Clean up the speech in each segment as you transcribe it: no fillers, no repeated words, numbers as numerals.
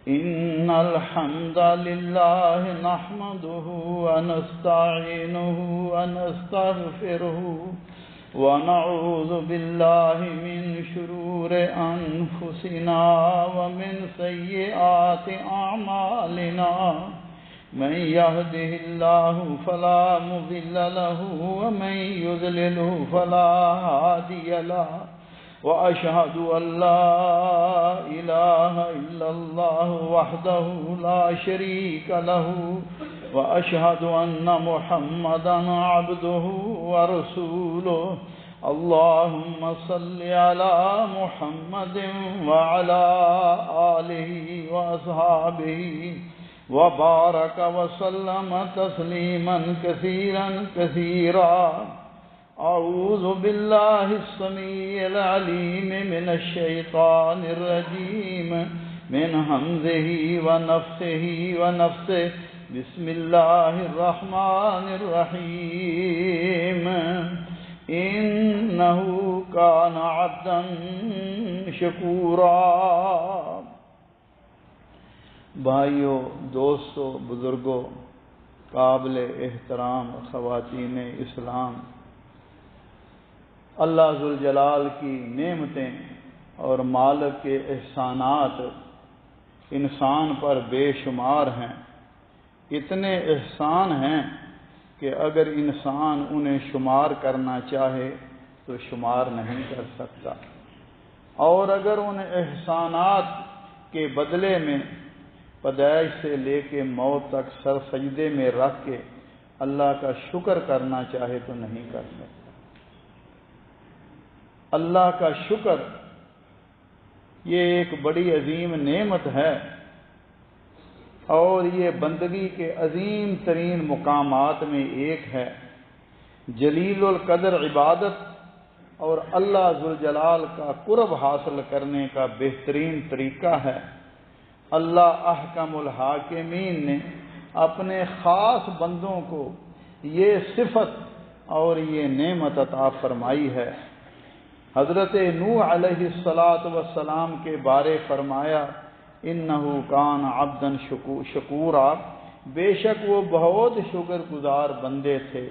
إن الحمد لله نحمده ونستعينه ونستغفره ونعوذ بالله من شرور أنفسنا ومن سيئات أعمالنا من يهده الله فلا مضل له ومن يضلله فلا هادي له وأشهد أن لا إله إلا الله وحده لا شريك له وأشهد أن محمدا عبده ورسوله اللهم صل على محمد وعلى آله وأصحابه وبارك وسلم تسليما كثيرا كثيرا أعوذ بالله السميع العليم من الشيطان الرجيم من همزه ونفخه ونفثه بسم الله الرحمن الرحيم إنه كان عبدا شكورا۔ بھائیو، دوستو، بزرگو، قابل احترام خواتین اسلام، اللہ ذوالجلال کی نعمتیں اور مالک کے احسانات انسان پر بے شمار ہیں۔ اتنے احسان ہیں کہ اگر انسان انہیں شمار کرنا چاہے تو شمار نہیں کر سکتا، اور اگر ان احسانات کے بدلے میں پیدائش سے لے کے موت تک سر سجدے میں رکھ کے اللہ کا شکر کرنا چاہے تو نہیں کر سکتا۔ اللہ کا شکر یہ ایک بڑی عظیم نعمت ہے، اور یہ بندگی کے عظیم ترین مقامات میں ایک ہے۔ جلیل القدر عبادت اور اللہ ذوالجلال کا قرب حاصل کرنے کا بہترین طریقہ ہے۔ اللہ احکم الحاکمین نے اپنے خاص بندوں کو یہ صفت اور یہ نعمت عطا فرمائی ہے۔ حضرت نوح علیہ السلام کے بارے فرمایا انہ کان عبدا شکورا، بے شک وہ بہت شکر گزار بندے تھے۔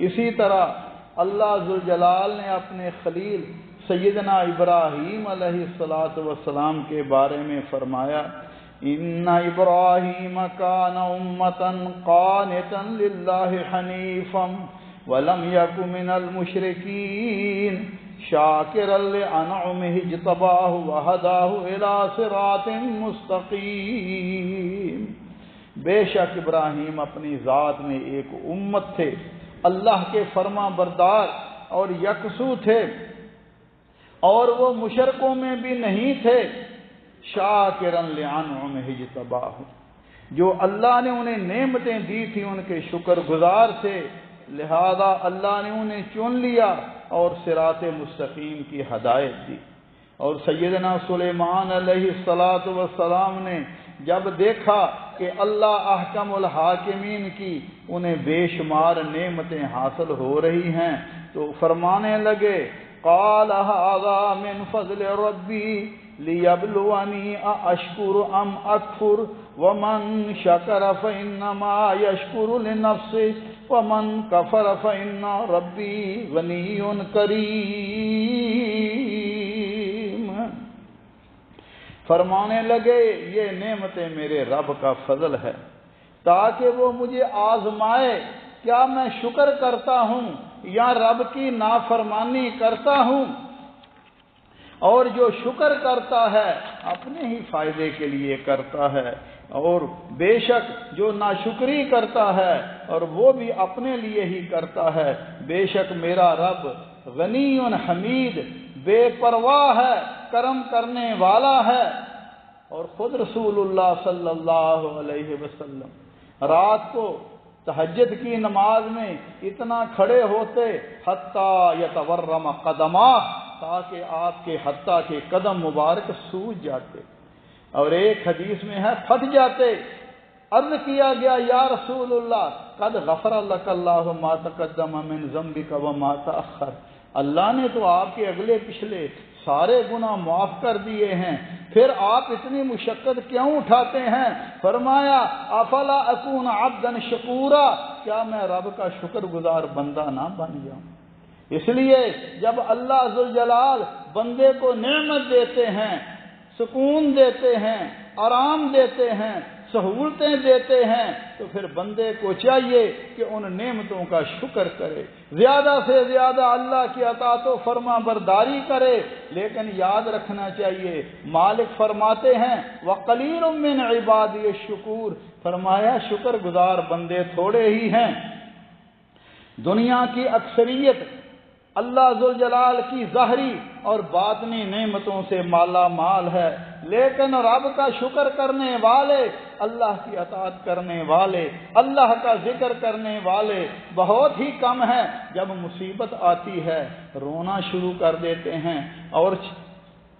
اسی طرح اللہ ذوالجلال نے اپنے خلیل سیدنا ابراہیم علیہ السلام کے بارے میں فرمایا ان ابراہیم کان امتا قانتا للہ حنیفا ولم یک من المشرکین شاکرا لانعمہ اجتباہ وہداہ الی صراط مستقیم۔ بے شک ابراہیم اپنی ذات میں ایک امت تھے، اللہ کے فرما بردار اور یکسو تھے، اور وہ مشرکوں میں بھی نہیں تھے۔ شاکرا لانعمہ اجتباہ، جو اللہ نے انہیں نعمتیں دی تھی ان کے شکر گزار تھے، لہذا اللہ نے انہیں چن لیا اور صراط مستقیم کی ہدایت دی۔ اور سیدنا سلیمان علیہ السلام نے جب دیکھا کہ اللہ احکم الحاکمین کی انہیں بے شمار نعمتیں حاصل ہو رہی ہیں تو فرمانے لگے قال ھذا من فضل ربی لیبلونی اشکر ام اکفر ومن شکر فانما یشکر لنفسہ ومن کفر فإن ربی غنی کریم۔ فرمانے لگے یہ نعمتیں میرے رب کا فضل ہے تاکہ وہ مجھے آزمائے، کیا میں شکر کرتا ہوں یا رب کی نافرمانی کرتا ہوں، اور جو شکر کرتا ہے اپنے ہی فائدے کے لیے کرتا ہے، اور بے شک جو ناشکری کرتا ہے اور وہ بھی اپنے لیے ہی کرتا ہے۔ بے شک میرا رب غنی حمید، بے پرواہ ہے، کرم کرنے والا ہے۔ اور خود رسول اللہ صلی اللہ علیہ وسلم رات کو تہجد کی نماز میں اتنا کھڑے ہوتے حتیٰ یتورم قدماہ، تاکہ آپ کے حتیٰ کے قدم مبارک سوج جاتے، اور ایک حدیث میں ہے پھٹ جاتے۔ عرض کیا گیا یا رسول اللہ قد غفر لک اللہ ما تقدم من ذنبک وما تأخر، اللہ نے تو آپ کے اگلے پچھلے سارے گناہ معاف کر دیے ہیں، پھر آپ اتنی مشقت کیوں اٹھاتے ہیں؟ فرمایا افلا اکون عبدا شکورا، کیا میں رب کا شکر گزار بندہ نہ بن جاؤں؟ اس لیے جب اللہ ذوالجلال بندے کو نعمت دیتے ہیں، سکون دیتے ہیں، آرام دیتے ہیں، سہولتیں دیتے ہیں، تو پھر بندے کو چاہیے کہ ان نعمتوں کا شکر کرے، زیادہ سے زیادہ اللہ کی اطاعت و فرما برداری کرے۔ لیکن یاد رکھنا چاہیے، مالک فرماتے ہیں وَقَلِيلٌ مِّنْ عِبَادِيَ الشُّكُورُ، فرمایا شکر گزار بندے تھوڑے ہی ہیں۔ دنیا کی اکثریت اللہ ذوالجلال کی ظاہری اور باطنی نعمتوں سے مالا مال ہے، لیکن رب کا شکر کرنے والے، اللہ کی اطاعت کرنے والے، اللہ کا ذکر کرنے والے بہت ہی کم ہیں۔ جب مصیبت آتی ہے رونا شروع کر دیتے ہیں اور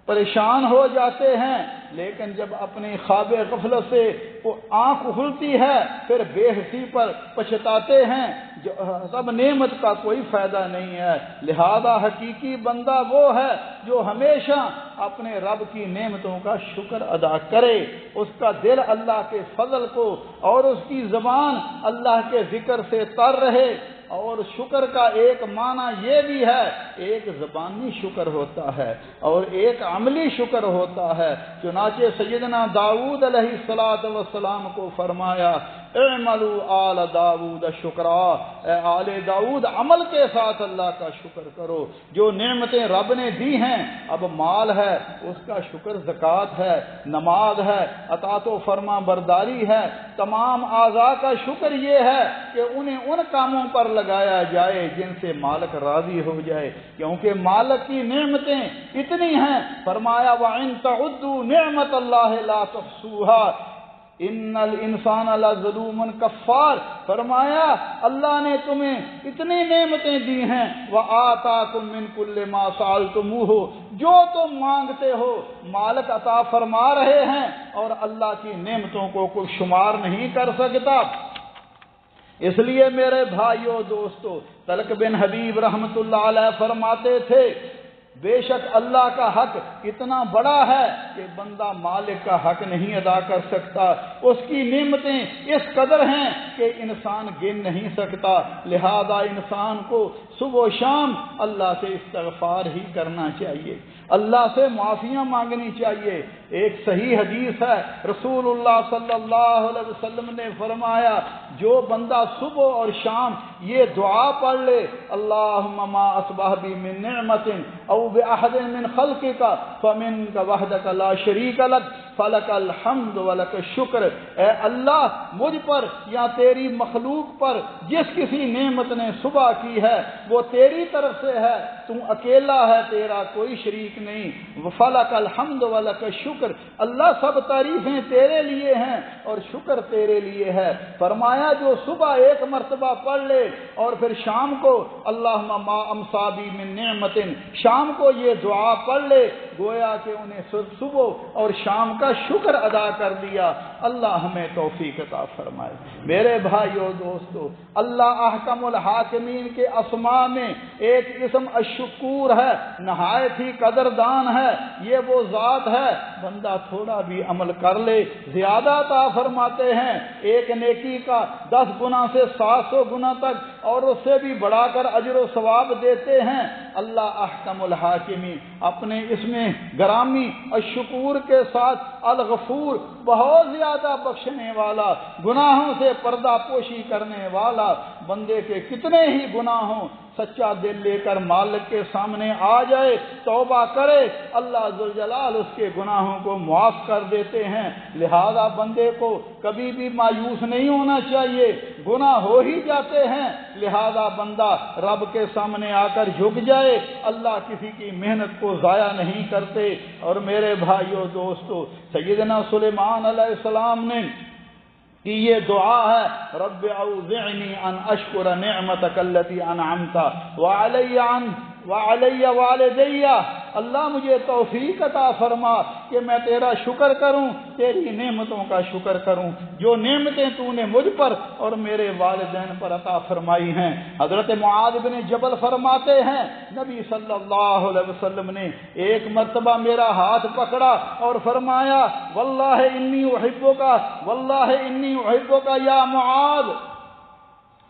پریشان ہو جاتے ہیں، لیکن جب اپنی خواب غفلت سے وہ آنکھ کھلتی ہے پھر بے حسی پر پچھتاتے ہیں، جو سب نعمت کا کوئی فائدہ نہیں ہے۔ لہذا حقیقی بندہ وہ ہے جو ہمیشہ اپنے رب کی نعمتوں کا شکر ادا کرے، اس کا دل اللہ کے فضل کو اور اس کی زبان اللہ کے ذکر سے تر رہے۔ اور شکر کا ایک معنی یہ بھی ہے، ایک زبانی شکر ہوتا ہے اور ایک عملی شکر ہوتا ہے۔ چنانچہ سیدنا داؤد علیہ السلام کو فرمایا اعملوا آل داؤد شکرا، اے آل داؤد عمل کے ساتھ اللہ کا شکر کرو۔ جو نعمتیں رب نے دی ہیں، اب مال ہے اس کا شکر زکوٰۃ ہے، نماز ہے، اطاعت و فرما برداری ہے، تمام اعضاء کا شکر یہ ہے کہ انہیں ان کاموں پر لگایا جائے جن سے مالک راضی ہو جائے، کیونکہ مالک کی نعمتیں اتنی ہیں۔ فرمایا وَإِن تَعُدُّوا نِعْمَةَ اللَّهِ لَا تُحْصُوهَا ان الانسان لظلوم کفار، فرمایا اللہ نے تمہیں اتنی نعمتیں دی ہیں، وآتاکم من کل ما سألتموہ، جو تم مانگتے ہو مالک عطا فرما رہے ہیں، اور اللہ کی نعمتوں کو کوئی شمار نہیں کر سکتا۔ اس لیے میرے بھائیو دوستو، طلق بن حبیب رحمت اللہ علیہ فرماتے تھے بے شک اللہ کا حق اتنا بڑا ہے کہ بندہ مالک کا حق نہیں ادا کر سکتا، اس کی نعمتیں اس قدر ہیں کہ انسان گن نہیں سکتا۔ لہذا انسان کو صبح و شام اللہ سے استغفار ہی کرنا چاہیے، اللہ سے معافیاں مانگنی چاہیے۔ ایک صحیح حدیث ہے، رسول اللہ صلی اللہ علیہ وسلم نے فرمایا جو بندہ صبح اور شام یہ دعا پڑھ لے اللہم ما اصبح بی من نعمت او بأحد من خلقک فمنک وحدک لا شریک لک فلک الحمد ولک الشکر، اے اللہ مجھ پر یا تیری مخلوق پر جس کسی نعمت نے صبح کی ہے وہ تیری طرف سے ہے، تو اکیلا ہے، تیرا کوئی شریک نہیں، فلک الحمد ولک الشکر، اللہ سب تعریفیں تیرے لیے ہیں اور شکر تیرے لیے ہے۔ فرمایا جو صبح ایک مرتبہ پڑھ لے اور پھر شام کو اللہم ما امسا بی من نعمت، شام کو یہ دعا پڑھ لے، گویا کہ انہیں صبح اور شام کا شکر ادا کر دیا۔ اللہ ہمیں توفیق عطا فرمائے۔ میرے بھائیو دوستو، اللہ احکم الحاکمین کے اسماء میں ایک اسم الشکور ہے، نہایت ہی قدردان ہے۔ یہ وہ ذات ہے بندہ تھوڑا بھی عمل کر لے زیادہ عطا فرماتے ہیں، ایک نیکی کا 10 گنا سے 700 گنا تک اور اس سے بھی بڑھا کر اجر و ثواب دیتے ہیں۔ اللہ احکم الحاکمین اپنے اس میں گرامی الشکور کے ساتھ الغفور، بہت زیادہ بخشنے والا، گناہوں سے پردہ پوشی کرنے والا، بندے کے کتنے ہی گناہ ہوں سچا دل لے کر مالک کے سامنے آ جائے، توبہ کرے، اللہ ذوالجلال اس کے گناہوں کو معاف کر دیتے ہیں۔ لہذا بندے کو کبھی بھی مایوس نہیں ہونا چاہیے، گناہ ہو ہی جاتے ہیں، لہذا بندہ رب کے سامنے آ کر جھک جائے، اللہ کسی کی محنت کو ضائع نہیں کرتے۔ اور میرے بھائیو دوستو، سیدنا سلیمان علیہ السلام نے کہ یہ دعا ہے رب اوزعنی ان اشکر نعمتک التی انعمت وعلی والدی، اللہ مجھے توفیق عطا فرما کہ میں تیرا شکر کروں، تیری نعمتوں کا شکر کروں، جو نعمتیں تو نے مجھ پر اور میرے والدین پر عطا فرمائی ہیں۔ حضرت معاذ بن جبل فرماتے ہیں نبی صلی اللہ علیہ وسلم نے ایک مرتبہ میرا ہاتھ پکڑا اور فرمایا واللہ انی احبک، واللہ انی احبک یا معاذ،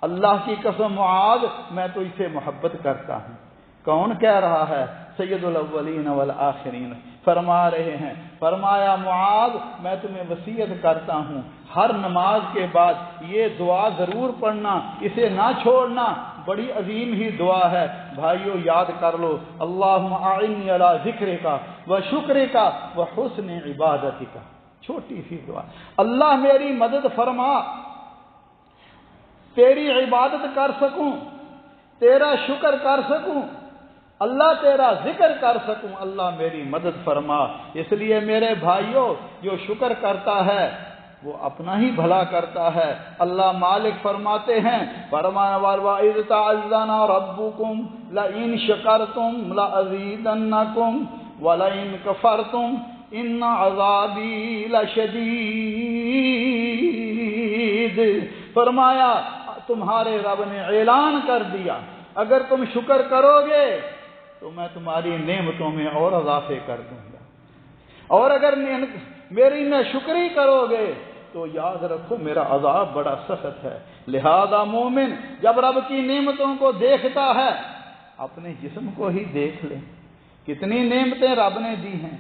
اللہ کی قسم معاذ میں تو اسے محبت کرتا ہوں۔ کون کہہ رہا ہے؟ سید الاولین والآخرین فرما رہے ہیں، فرمایا معاذ میں تمہیں وصیت کرتا ہوں ہر نماز کے بعد یہ دعا ضرور پڑھنا، اسے نہ چھوڑنا، بڑی عظیم ہی دعا ہے بھائیو، یاد کر لو، اللہم اعنی علی ذکرک و شکرک و حسن عبادتک، چھوٹی سی دعا، اللہ میری مدد فرما، تیری عبادت کر سکوں، تیرا شکر کر سکوں، اللہ تیرا ذکر کر سکوں، اللہ میری مدد فرما۔ اس لیے میرے بھائیوں جو شکر کرتا ہے وہ اپنا ہی بھلا کرتا ہے۔ اللہ مالک فرماتے ہیں، فرمایا وَإِذْ تَعَذَّنَ رَبُّكُمْ لَئِن شَكَرْتُمْ لَأَزِيدَنَّكُمْ وَلَئِن كَفَرْتُمْ إِنَّ عَذَابِي لَشَدِيدٌ۔ فرمایا تمہارے رب نے اعلان کر دیا اگر تم شکر کرو گے تو میں تمہاری نعمتوں میں اور اضافے کر دوں گا، اور اگر میری نہ شکری کرو گے تو یاد رکھو میرا عذاب بڑا سخت ہے۔ لہذا مومن جب رب کی نعمتوں کو دیکھتا ہے اپنے جسم کو ہی دیکھ لے، کتنی نعمتیں رب نے دی ہیں،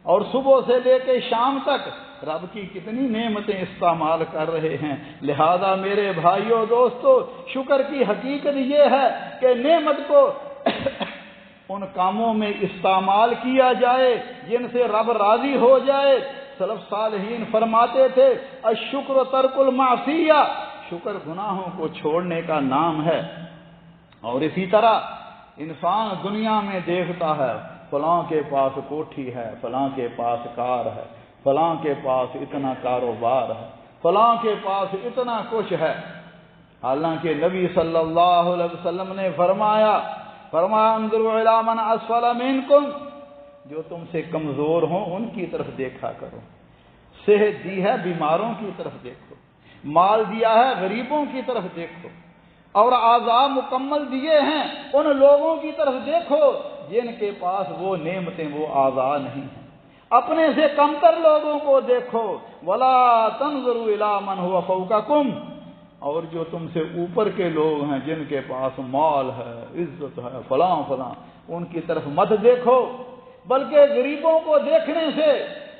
اور صبح سے لے کے شام تک رب کی کتنی نعمتیں استعمال کر رہے ہیں۔ لہذا میرے بھائیوں دوستو، شکر کی حقیقت یہ ہے کہ نعمت کو ان کاموں میں استعمال کیا جائے جن سے رب راضی ہو جائے۔ سلف صالحین فرماتے تھے الشکر ترک المعصیہ، شکر گناہوں کو چھوڑنے کا نام ہے۔ اور اسی طرح انسان دنیا میں دیکھتا ہے فلاں کے پاس کوٹھی ہے، فلاں کے پاس کار ہے، فلاں کے پاس اتنا کاروبار ہے، فلاں کے پاس اتنا کچھ ہے، حالانکہ نبی صلی اللہ علیہ وسلم نے فرمایا انظروا الی من اسفل منکم، جو تم سے کمزور ہوں ان کی طرف دیکھا کرو، صحت دی ہے بیماروں کی طرف دیکھو، مال دیا ہے غریبوں کی طرف دیکھو، اور اعضاء مکمل دیے ہیں ان لوگوں کی طرف دیکھو جن کے پاس وہ نعمتیں وہ اعضاء نہیں ہیں۔ اپنے سے کمتر لوگوں کو دیکھو، ولا تنظروا الی من هو فوقکم، اور جو تم سے اوپر کے لوگ ہیں جن کے پاس مال ہے، عزت ہے، فلاں فلاں، ان کی طرف مت دیکھو، بلکہ غریبوں کو دیکھنے سے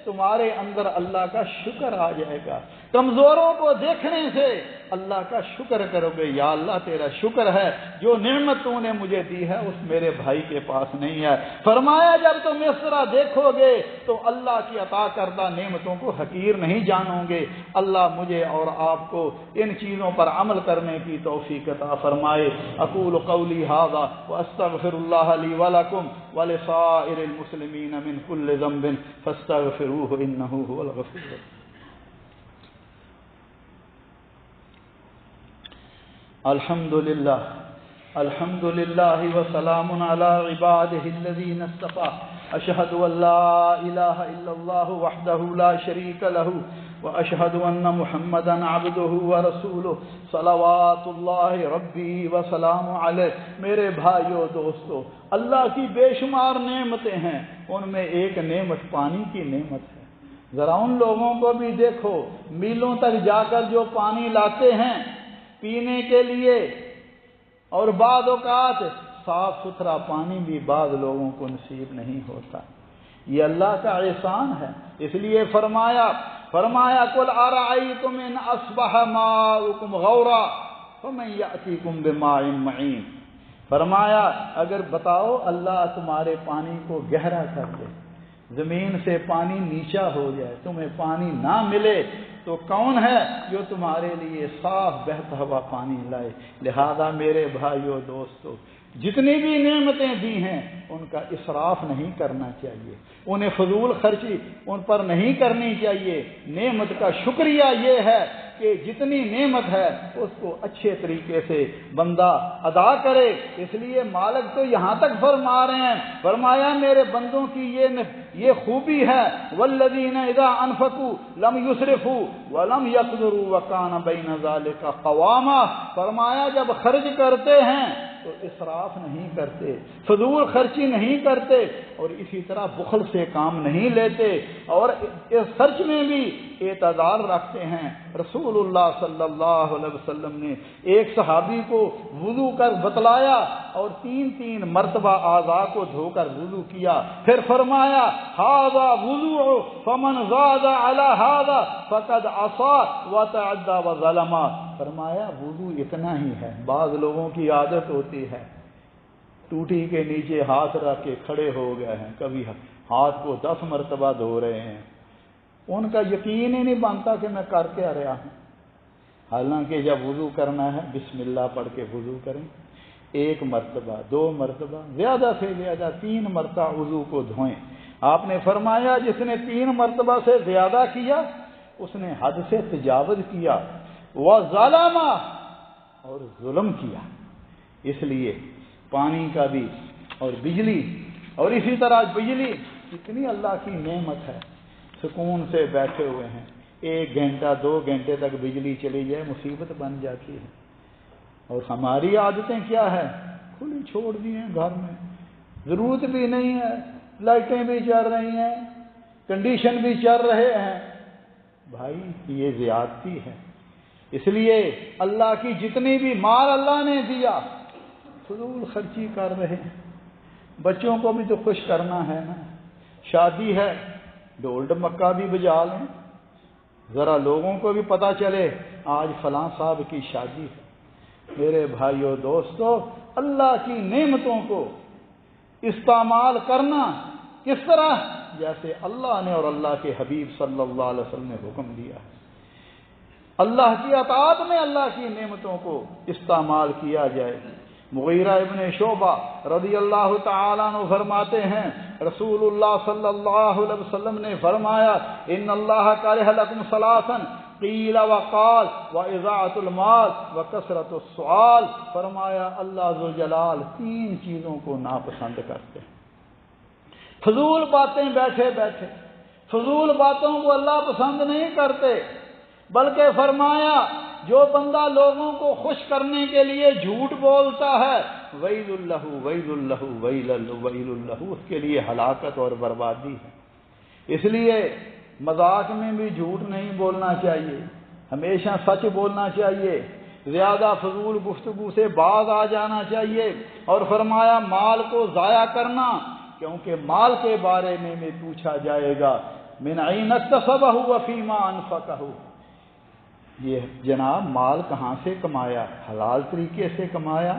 تمہارے اندر اللہ کا شکر آ جائے گا، کمزوروں کو دیکھنے سے اللہ کا شکر کرو گے، یا اللہ تیرا شکر ہے جو نعمت تو نے مجھے دی ہے اس میرے بھائی کے پاس نہیں ہے۔ فرمایا جب تم اس طرح دیکھو گے تو اللہ کی عطا کردہ نعمتوں کو حقیر نہیں جانو گے۔ اللہ مجھے اور آپ کو ان چیزوں پر عمل کرنے کی توفیق عطا فرمائے۔ اقول قولی ھذا واستغفر اللہ لی ولکم ولسائر المسلمین من کل ذنب فاستغفروہ انہ ھو الغفور الرحیم۔ الحمد للہ وسلام علی عبادہ الذین اصطفى، اشہد ان لا الہ الا اللہ وحدہ لا شریک لہ واشہد ان محمدا عبدہ ورسولہ صلوات اللہ ربی وسلام علیہ۔ میرے بھائیو دوستو، اللہ کی بے شمار نعمتیں ہیں، ان میں ایک نعمت پانی کی نعمت ہے۔ ذرا ان لوگوں کو بھی دیکھو میلوں تک جا کر جو پانی لاتے ہیں پینے کے لیے، اور بعض اوقات صاف ستھرا پانی بھی بعض لوگوں کو نصیب نہیں ہوتا۔ یہ اللہ کا احسان ہے، اس لیے فرمایا قل ارأیتم ان اصبح ماؤکم غورا فمن یأتیکم بماء معین، فرمایا اگر بتاؤ اللہ تمہارے پانی کو گہرا کر دے، زمین سے پانی نیچا ہو جائے، تمہیں پانی نہ ملے، تو کون ہے جو تمہارے لیے صاف بہتا ہوا پانی لائے؟ لہذا میرے بھائیو دوستو، جتنی بھی نعمتیں دی ہیں ان کا اسراف نہیں کرنا چاہیے، انہیں فضول خرچی ان پر نہیں کرنی چاہیے۔ نعمت کا شکریہ یہ ہے کہ جتنی نعمت ہے اس کو اچھے طریقے سے بندہ ادا کرے۔ اس لیے مالک تو یہاں تک فرما رہے ہیں، فرمایا میرے بندوں کی یہ خوبی ہے، والذین اذا انفقوا لم یسرفوا ولم یقتروا وکان بین ذلک قواما، فرمایا جب خرچ کرتے ہیں تو اسراف نہیں کرتے، فضول خرچی نہیں کرتے، اور اسی طرح بخل سے کام نہیں لیتے، اور اس خرچ میں بھی اعتدال رکھتے ہیں۔ رسول اللہ صلی اللہ علیہ وسلم نے ایک صحابی کو وضو کر بتلایا اور تین مرتبہ اعضاء کو دھو کر وضو کیا، پھر فرمایا ھذا وضوء فمن زاد علی ھذا فقد عصى وتعدى وظلم، فرمایا وضو اتنا ہی ہے۔ بعض لوگوں کی عادت ہوتی ہے ٹوٹی کے نیچے ہاتھ رکھ کے کھڑے ہو گئے ہیں، کبھی ہاتھ کو 10 مرتبہ دھو رہے ہیں، ان کا یقین ہی نہیں بنتا کہ میں کر کے رہا ہوں۔ حالانکہ جب وضو کرنا ہے بسم اللہ پڑھ کے وضو کریں، 1 مرتبہ 2 مرتبہ زیادہ سے زیادہ 3 مرتبہ وضو کو دھوئیں۔ آپ نے فرمایا جس نے 3 مرتبہ سے زیادہ کیا اس نے حد سے تجاوز کیا، وظلم، اور ظلم کیا۔ اس لیے پانی کا بھی اور بجلی، اور اسی طرح بجلی اتنی اللہ کی نعمت ہے، سکون سے بیٹھے ہوئے ہیں، 1 گھنٹہ 2 گھنٹے تک بجلی چلی جائے مصیبت بن جاتی ہے، اور ہماری عادتیں کیا ہے، کھلی چھوڑ دی ہیں گھر میں، ضرورت بھی نہیں ہے، لائٹیں بھی چل رہی ہیں، کنڈیشن بھی چل رہے ہیں، بھائی یہ زیادتی ہے۔ اس لیے اللہ کی جتنی بھی مال اللہ نے دیا فضول خرچی کر رہے ہیں۔ بچوں کو بھی تو خوش کرنا ہے نا، شادی ہے ڈھول ڈمکا بھی بجا لیں، ذرا لوگوں کو بھی پتہ چلے آج فلاں صاحب کی شادی ہے۔ میرے بھائیو دوستو، اللہ کی نعمتوں کو استعمال کرنا کس طرح، جیسے اللہ نے اور اللہ کے حبیب صلی اللہ علیہ وسلم نے حکم دیا ہے۔ اللہ کی اطاعت میں اللہ کی نعمتوں کو استعمال کیا جائے۔ مغیرہ ابن شعبہ رضی اللہ تعالیٰ عنہ فرماتے ہیں رسول اللہ صلی اللہ علیہ وسلم نے فرمایا ان اللہ کرہ لکم ثلاثا قیل وقال واضاعۃ المال وکثرۃ السؤال، فرمایا اللہ ذوالجلال 3 چیزوں کو ناپسند کرتے ہیں۔ فضول باتیں بیٹھے بیٹھے، فضول باتوں کو اللہ پسند نہیں کرتے، بلکہ فرمایا جو بندہ لوگوں کو خوش کرنے کے لیے جھوٹ بولتا ہے ویل اللہ ویل اللہ ویل ویل اللہ، اس کے لیے ہلاکت اور بربادی ہے۔ اس لیے مذاق میں بھی جھوٹ نہیں بولنا چاہیے، ہمیشہ سچ بولنا چاہیے، زیادہ فضول گفتگو سے باز آ جانا چاہیے، اور فرمایا مال کو ضائع کرنا، کیونکہ مال کے بارے میں پوچھا جائے گا من عین اکتسبہ وفیما انفقہ، یہ جناب مال کہاں سے کمایا، حلال طریقے سے کمایا،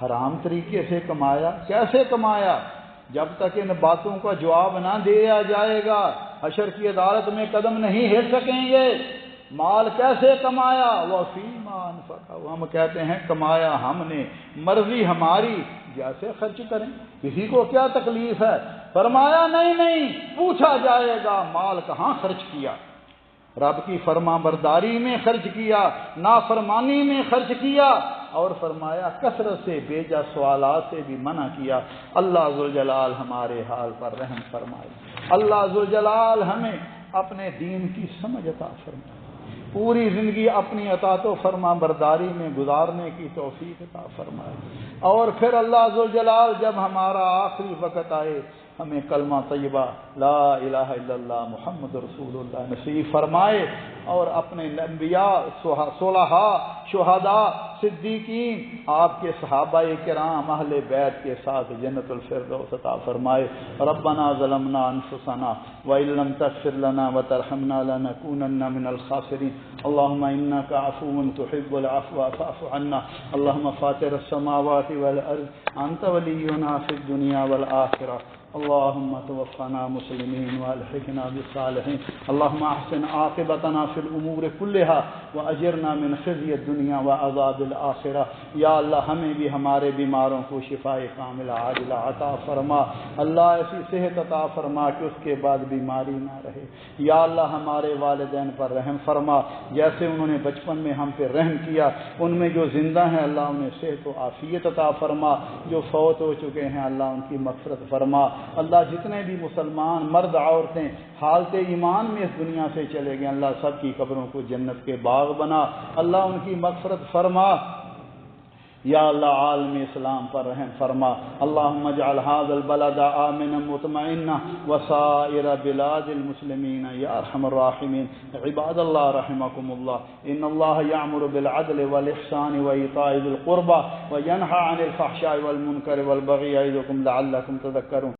حرام طریقے سے کمایا، کیسے کمایا؟ جب تک ان باتوں کا جواب نہ دیا جائے گا حشر کی عدالت میں قدم نہیں ہل سکیں گے۔ مال کیسے کمایا، وفیما انفقہ، ہم کہتے ہیں کمایا ہم نے، مرضی ہماری، جیسے خرچ کریں، کسی کو کیا تکلیف ہے؟ فرمایا نہیں، پوچھا جائے گا مال کہاں خرچ کیا، رب کی فرما برداری میں خرچ کیا، نافرمانی میں خرچ کیا، اور فرمایا کثرت سے بیجا سوالات سے بھی منع کیا۔ اللہ ذوالجلال ہمارے حال پر رحم فرمائے، اللہ ذوالجلال ہمیں اپنے دین کی سمجھ عطا فرمائے، پوری زندگی اپنی اطاعت و فرما برداری میں گزارنے کی توفیق عطا فرمائے، اور پھر اللہ ذوالجلال جب ہمارا آخری وقت آئے ہمیں کلمہ طیبہ لا الہ الا اللہ محمد رسول اللہ نصیب فرمائے، اور اپنے انبیاء، صلحاء، شہداء، صدیقین، آپ کے صحابہ کرام، اہل بیت کے ساتھ جنت الفردوس عطا فرمائے۔ ربنا ظلمنا انفسنا وان لم تغفر لنا وترحمنا لنكونن من الخاسرین، اللهم انك عفو تحب العفو فاعف عنا، اللهم فاطر السماوات والارض انت ولينا في الدنيا والآخرة، اللهم توفنا مسلمين والحقنا بالصالحين اللهم احسن عاقبتنا في الامور كلها واجرنا من خزي الدنيا وعذاب الاخرہ. یا اللہ ہمیں بھی ہمارے بیماروں کو شفاء کاملہ عاجلہ عطا فرما. اللہ ایسی صحت عطا فرما کہ اس کے بعد بیماری نہ رہے. یا اللہ ہمارے والدین پر رحم فرما، جیسے انہوں نے بچپن میں ہم پہ رحم کیا. ان میں جو زندہ ہیں اللہ انہیں صحت و عافیت عطا فرما، جو فوت ہو چکے ہیں اللہ ان کی مغفرت فرما. اللہ جتنے بھی مسلمان مرد عورتیں حالت ایمان میں اس دنیا سے چلے گئے اللہ سب کی قبروں کو جنت کے باغ بنا. اللہ ان کی مغفرت فرما. یا اللہ عالم اسلام پر رحم فرما. اللہم اجعل هذا البلد آمنا مطمئنا وسائر بلاد المسلمین یا ارحم الراحمین. عباد اللہ رحمکم اللہ، ان اللہ یعمر بالعدل والاحسان وایتاء ذی القربى وینہی عن الفحشاء والمنکر والبغی یعظکم لعلکم تذکرون.